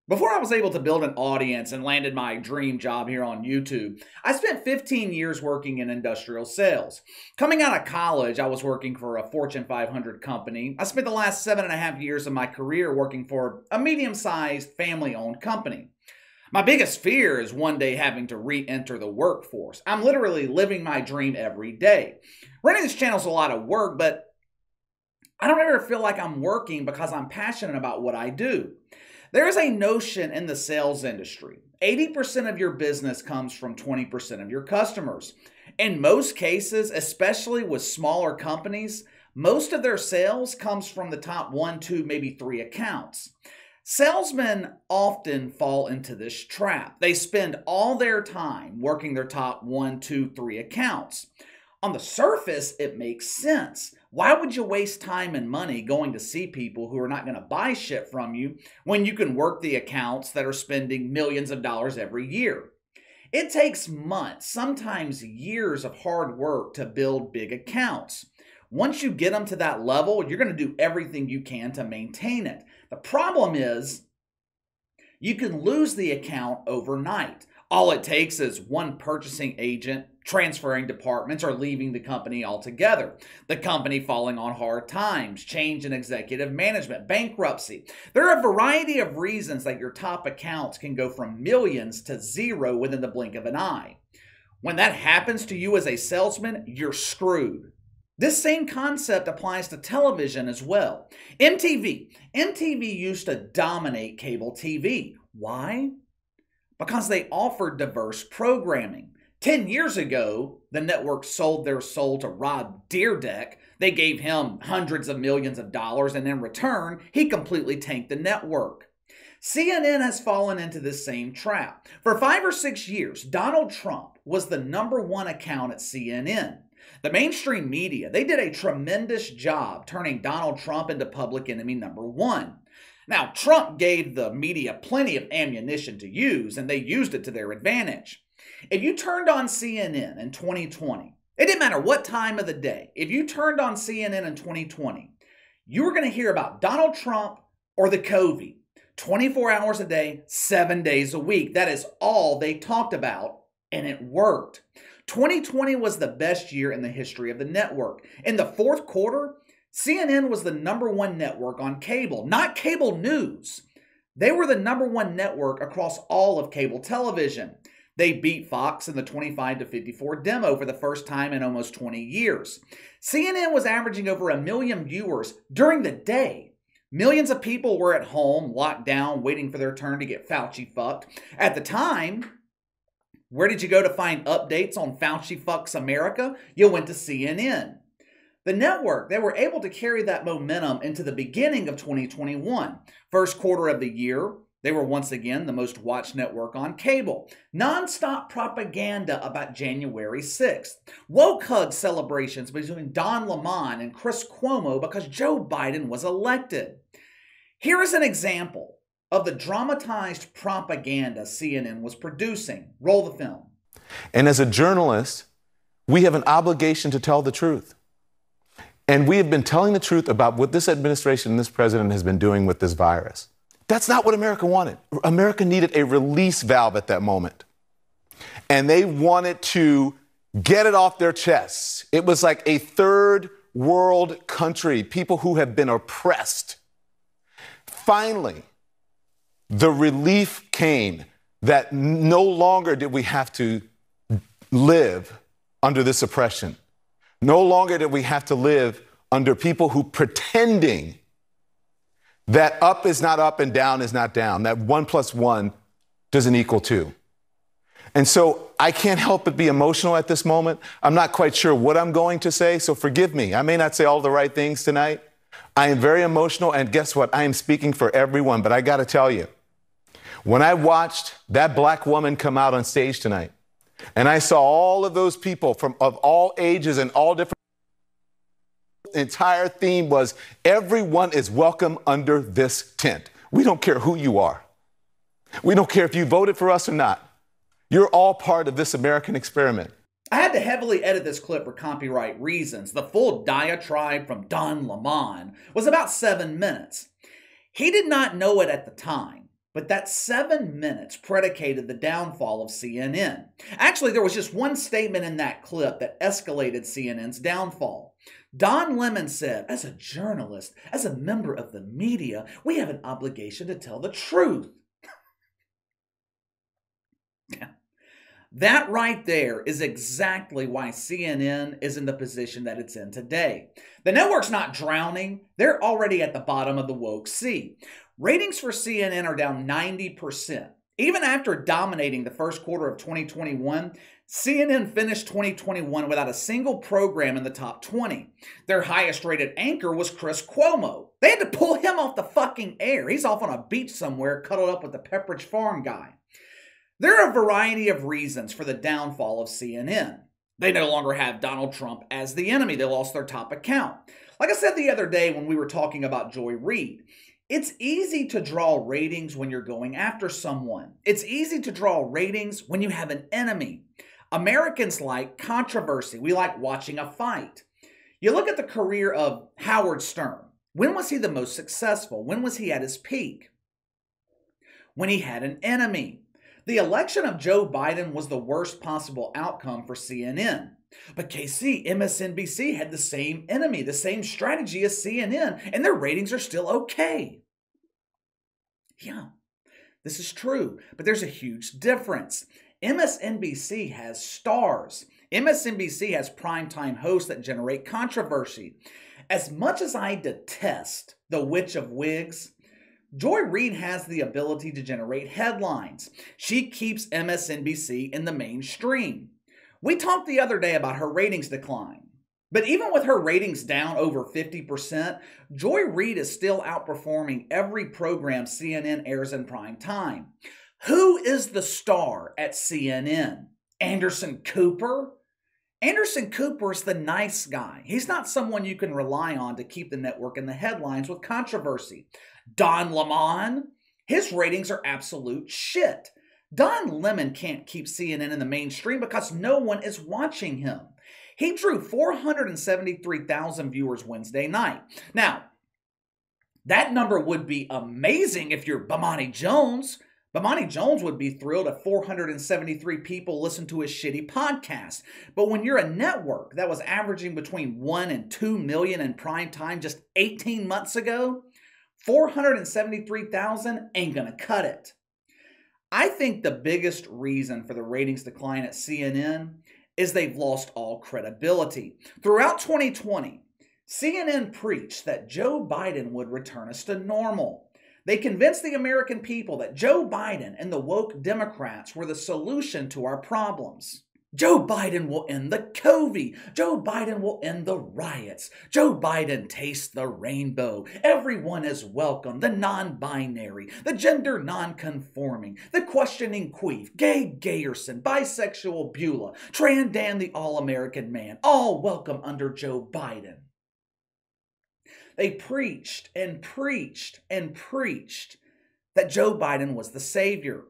Before I was able to build an audience and landed my dream job here on YouTube, I spent 15 years working in industrial sales. Coming out of college, I was working for a Fortune 500 company. I spent the last 7.5 years of my career working for a medium-sized family-owned company. My biggest fear is one day having to re-enter the workforce. I'm literally living my dream every day. Running this channel is a lot of work, but I don't ever feel like I'm working because I'm passionate about what I do. There is a notion in the sales industry. 80% of your business comes from 20% of your customers. In most cases, especially with smaller companies, most of their sales comes from the top 1, 2, maybe 3 accounts. Salesmen often fall into this trap. They spend all their time working their top 1, 2, 3 accounts. On the surface, it makes sense. Why would you waste time and money going to see people who are not going to buy shit from you when you can work the accounts that are spending millions of dollars every year? It takes months, sometimes years of hard work to build big accounts. Once you get them to that level, you're going to do everything you can to maintain it. The problem is you can lose the account overnight. All it takes is one purchasing agent transferring departments or leaving the company altogether. The company falling on hard times, change in executive management, bankruptcy. There are a variety of reasons that your top accounts can go from millions to zero within the blink of an eye. When that happens to you as a salesman, you're screwed. This same concept applies to television as well. MTV used to dominate cable TV. Why? Because they offered diverse programming. 10 years ago, the network sold their soul to Rob Dyrdek. They gave him hundreds of millions of dollars, and in return, he completely tanked the network. CNN has fallen into this same trap. For 5 or 6 years, Donald Trump was the #1 account at CNN. The mainstream media, they did a tremendous job turning Donald Trump into public enemy #1. Now, Trump gave the media plenty of ammunition to use, and they used it to their advantage. If you turned on CNN in 2020, it didn't matter what time of the day, if you turned on CNN in 2020, you were going to hear about Donald Trump or the COVID. 24 hours a day, 7 days a week. That is all they talked about, and it worked. 2020 was the best year in the history of the network. In the fourth quarter, CNN was the #1 network on cable, not cable news. They were the #1 network across all of cable television. They beat Fox in the 25 to 54 demo for the first time in almost 20 years. CNN was averaging over 1 million viewers during the day. Millions of people were at home, locked down, waiting for their turn to get Fauci fucked. At the time, where did you go to find updates on Fauci fucks America? You went to CNN. The network, they were able to carry that momentum into the beginning of 2021. First quarter of the year, they were once again the most watched network on cable. Non-stop propaganda about January 6th. Woke hug celebrations between Don Lemon and Chris Cuomo because Joe Biden was elected. Here is an example of the dramatized propaganda CNN was producing. Roll the film. And as a journalist, we have an obligation to tell the truth. And we have been telling the truth about what this administration and this president has been doing with this virus. That's not what America wanted. America needed a release valve at that moment. And they wanted to get it off their chests. It was like a third world country, people who have been oppressed. Finally, the relief came that no longer did we have to live under this oppression. No longer did we have to live under people who pretending that up is not up and down is not down, that 1 + 1 doesn't equal 2. And so I can't help but be emotional at this moment. I'm not quite sure what I'm going to say, so forgive me. I may not say all the right things tonight. I am very emotional, and guess what? I am speaking for everyone, but I got to tell you, when I watched that black woman come out on stage tonight, and I saw all of those people of all ages and all different, the entire theme was everyone is welcome under this tent. We don't care who you are. We don't care if you voted for us or not. You're all part of this American experiment. I had to heavily edit this clip for copyright reasons. The full diatribe from Don Lemon was about 7 minutes. He did not know it at the time, But that 7 minutes predicated the downfall of CNN. Actually, there was just one statement in that clip that escalated CNN's downfall. Don Lemon said, as a journalist, as a member of the media, we have an obligation to tell the truth. That right there is exactly why CNN is in the position that it's in today. The network's not drowning. They're already at the bottom of the woke sea. Ratings for CNN are down 90%. Even after dominating the first quarter of 2021, CNN finished 2021 without a single program in the top 20. Their highest rated anchor was Chris Cuomo. They had to pull him off the fucking air. He's off on a beach somewhere cuddled up with the Pepperidge Farm guy. There are a variety of reasons for the downfall of CNN. They no longer have Donald Trump as the enemy. They lost their top account. Like I said the other day when we were talking about Joy Reid, it's easy to draw ratings when you're going after someone. It's easy to draw ratings when you have an enemy. Americans like controversy. We like watching a fight. You look at the career of Howard Stern. When was he the most successful? When was he at his peak? When he had an enemy. The election of Joe Biden was the worst possible outcome for CNN. But KC, MSNBC had the same enemy, the same strategy as CNN, and their ratings are still okay. Yeah, this is true, but there's a huge difference. MSNBC has stars. MSNBC has primetime hosts that generate controversy. As much as I detest the Witch of Wigs, Joy Reid has the ability to generate headlines. She keeps MSNBC in the mainstream. We talked the other day about her ratings decline. But even with her ratings down over 50%, Joy Reid is still outperforming every program CNN airs in prime time. Who is the star at CNN? Anderson Cooper? Anderson Cooper is the nice guy. He's not someone you can rely on to keep the network in the headlines with controversy. Don Lemon? His ratings are absolute shit. Don Lemon can't keep CNN in the mainstream because no one is watching him. He drew 473,000 viewers Wednesday night. Now, that number would be amazing if you're Bomani Jones. Bomani Jones would be thrilled if 473 people listen to his shitty podcast. But when you're a network that was averaging between 1 and 2 million in prime time just 18 months ago, 473,000 ain't gonna cut it. I think the biggest reason for the ratings decline at CNN is they've lost all credibility. Throughout 2020, CNN preached that Joe Biden would return us to normal. They convinced the American people that Joe Biden and the woke Democrats were the solution to our problems. Joe Biden will end the COVID. Joe Biden will end the riots. Joe Biden tastes the rainbow. Everyone is welcome. The non-binary, the gender non-conforming, the questioning queef, gay Gayerson, bisexual Beulah, Tran Dan the all-American man, all welcome under Joe Biden. They preached and preached and preached that Joe Biden was the savior.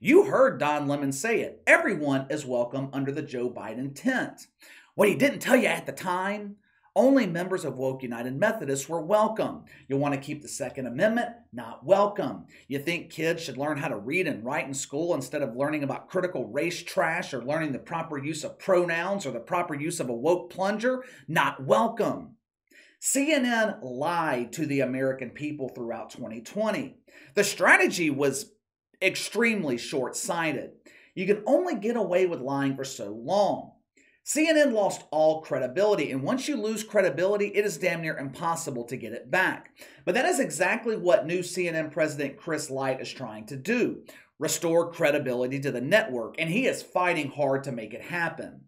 You heard Don Lemon say it. Everyone is welcome under the Joe Biden tent. What he didn't tell you at the time, only members of Woke United Methodists were welcome. You want to keep the Second Amendment? Not welcome. You think kids should learn how to read and write in school instead of learning about critical race trash or learning the proper use of pronouns or the proper use of a woke plunger? Not welcome. CNN lied to the American people throughout 2020. The strategy was extremely short-sighted. You can only get away with lying for so long. CNN lost all credibility, and once you lose credibility, it is damn near impossible to get it back. But that is exactly what new CNN President Chris Licht is trying to do, restore credibility to the network, and he is fighting hard to make it happen.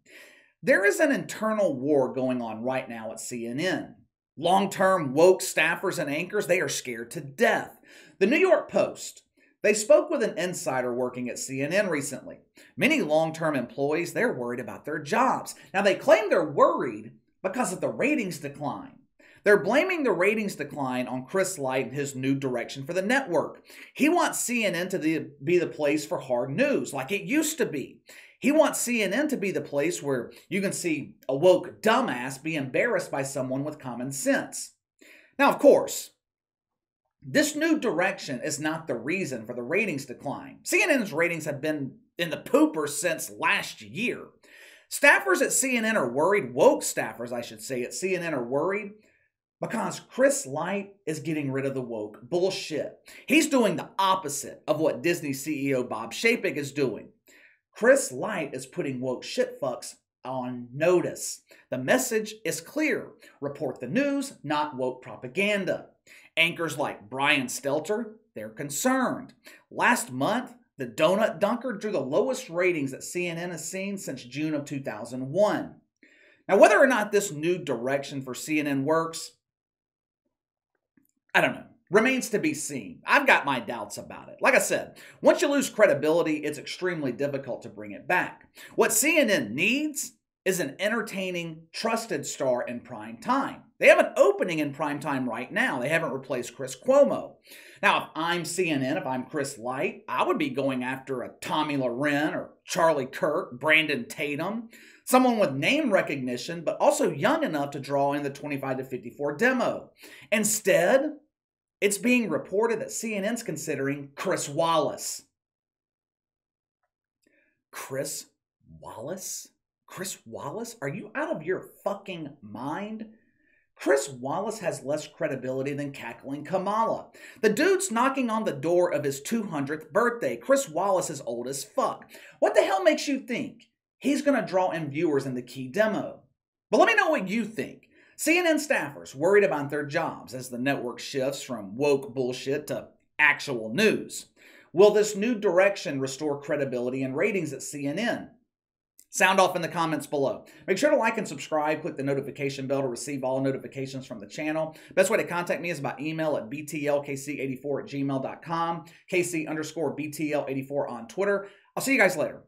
There is an internal war going on right now at CNN. Long-term woke staffers and anchors, they are scared to death. The New York Post, they spoke with an insider working at CNN recently. Many long-term employees, they're worried about their jobs. Now, they claim they're worried because of the ratings decline. They're blaming the ratings decline on Chris Licht and his new direction for the network. He wants CNN to be the place for hard news, like it used to be. He wants CNN to be the place where you can see a woke dumbass be embarrassed by someone with common sense. Now, of course, This new direction is not the reason for the ratings decline. CNN's ratings have been in the pooper since last year. Staffers at CNN are worried, woke staffers, I should say, at CNN are worried because Chris Licht is getting rid of the woke bullshit. He's doing the opposite of what Disney CEO Bob Chapek is doing. Chris Licht is putting woke shitfucks on notice. The message is clear. Report the news, not woke propaganda. Anchors like Brian Stelter, they're concerned. Last month, the Donut Dunker drew the lowest ratings that CNN has seen since June of 2001. Now, whether or not this new direction for CNN works, I don't know. Remains to be seen. I've got my doubts about it. Like I said, once you lose credibility, it's extremely difficult to bring it back. What CNN needs is an entertaining, trusted star in prime time. They have an opening in prime time right now. They haven't replaced Chris Cuomo. Now, if I'm CNN, if I'm Chris Licht, I would be going after a Tommy Loren or Charlie Kirk, Brandon Tatum, someone with name recognition, but also young enough to draw in the 25 to 54 demo. Instead, it's being reported that CNN's considering Chris Wallace. Chris Wallace? Chris Wallace? Are you out of your fucking mind? Chris Wallace has less credibility than cackling Kamala. The dude's knocking on the door of his 200th birthday. Chris Wallace is old as fuck. What the hell makes you think he's going to draw in viewers in the key demo? But let me know what you think. CNN staffers worried about their jobs as the network shifts from woke bullshit to actual news. Will this new direction restore credibility and ratings at CNN? Sound off in the comments below. Make sure to like and subscribe. Click the notification bell to receive all notifications from the channel. Best way to contact me is by email at btlkc84@gmail.com, KC_BTL84 on Twitter. I'll see you guys later.